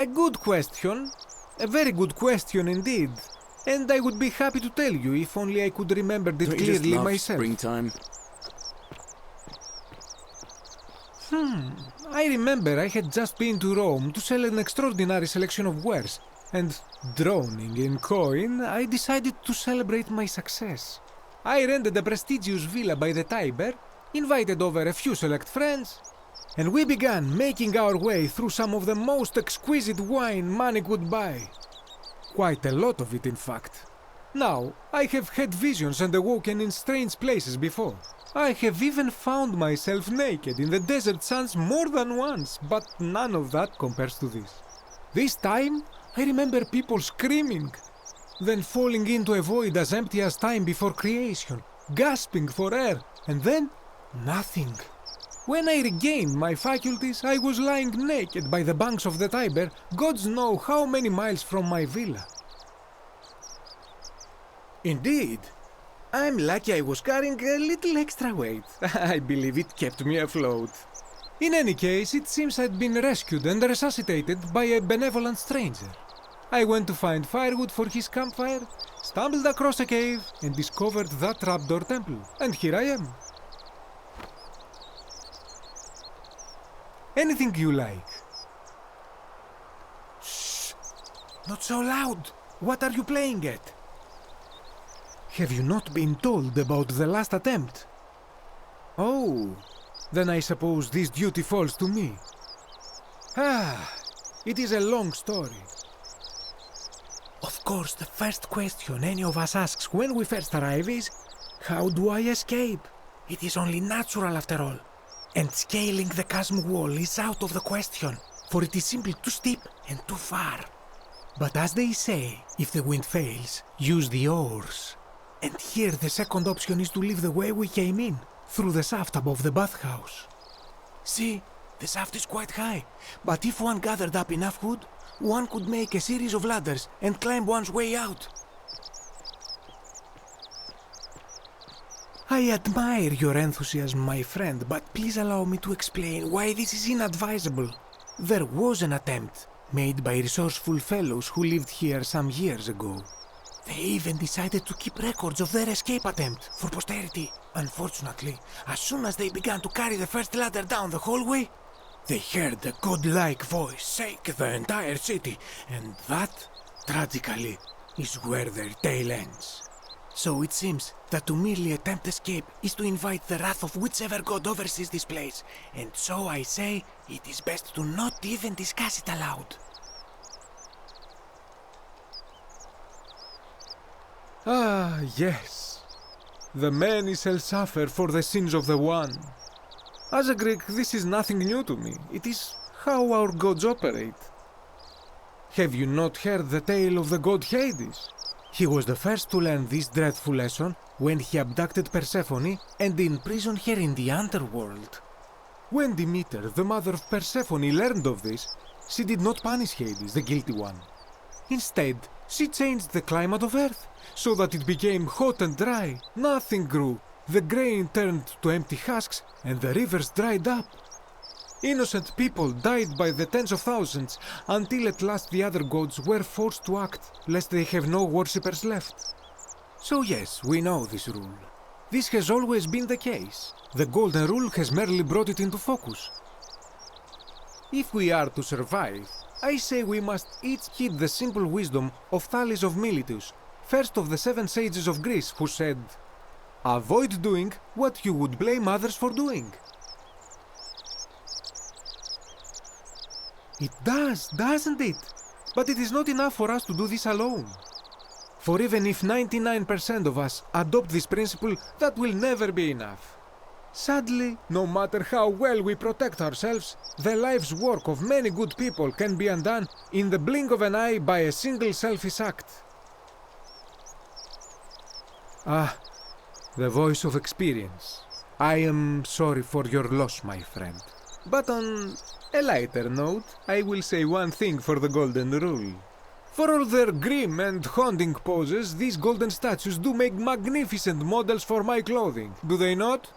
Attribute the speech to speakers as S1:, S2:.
S1: A good question. A very good question indeed. And I would be happy to tell you if only I could remember it clearly myself.
S2: Springtime?
S1: I remember I had just been to Rome to sell an extraordinary selection of wares, and drowning in coin, I decided to celebrate my success. I rented a prestigious villa by the Tiber, invited over a few select friends, and we began making our way through some of the most exquisite wine money could buy. Quite a lot of it, in fact. Now, I have had visions and awoken in strange places before. I have even found myself naked in the desert sands more than once, but none of that compares to this. This time, I remember people screaming, then falling into a void as empty as time before creation, gasping for air, and then nothing. When I regained my faculties, I was lying naked by the banks of the Tiber, gods know how many miles from my villa. Indeed. I'm lucky I was carrying a little extra weight. I believe it kept me afloat. In any case, it seems I'd been rescued and resuscitated by a benevolent stranger. I went to find firewood for his campfire, stumbled across a cave, and discovered that trapdoor temple. And here I am. Anything you like. Shh! Not so loud! What are you playing at? Have you not been told about the last attempt? Oh, then I suppose this duty falls to me. It is a long story. Of course, the first question any of us asks when we first arrive is, how do I escape? It is only natural after all. And scaling the chasm wall is out of the question, for it is simply too steep and too far. But as they say, if the wind fails, use the oars. And here the second option is to leave the way we came in, through the shaft above the bathhouse. See, the shaft is quite high, but if one gathered up enough wood, one could make a series of ladders and climb one's way out. I admire your enthusiasm, my friend, but please allow me to explain why this is inadvisable. There was an attempt, made by resourceful fellows who lived here some years ago. They even decided to keep records of their escape attempt for posterity. Unfortunately, as soon as they began to carry the first ladder down the hallway, they heard a godlike voice shake the entire city, and that, tragically, is where their tale ends. So it seems that to merely attempt escape is to invite the wrath of whichever god oversees this place, and so I say it is best to not even discuss it aloud. Ah, yes. The many shall suffer for the sins of the one. As a Greek, this is nothing new to me. It is how our gods operate. Have you not heard the tale of the god Hades? He was the first to learn this dreadful lesson when he abducted Persephone and imprisoned her in the underworld. When Demeter, the mother of Persephone, learned of this, she did not punish Hades, the guilty one. Instead, she changed the climate of Earth so that it became hot and dry. Nothing grew. The grain turned to empty husks and the rivers dried up. Innocent people died by the tens of thousands until at last the other gods were forced to act lest they have no worshippers left. So yes, we know this rule. This has always been the case. The golden rule has merely brought it into focus. If we are to survive, I say we must each heed the simple wisdom of Thales of Miletus, first of the 7 sages of Greece, who said, "Avoid doing what you would blame others for doing." It does, doesn't it? But it is not enough for us to do this alone. For even if 99% of us adopt this principle, that will never be enough. Sadly, no matter how well we protect ourselves, the life's work of many good people can be undone in the blink of an eye by a single selfish act. Ah, the voice of experience. I am sorry for your loss, my friend. But on a lighter note, I will say one thing for the Golden Rule. For all their grim and haunting poses, these golden statues do make magnificent models for my clothing, do they not?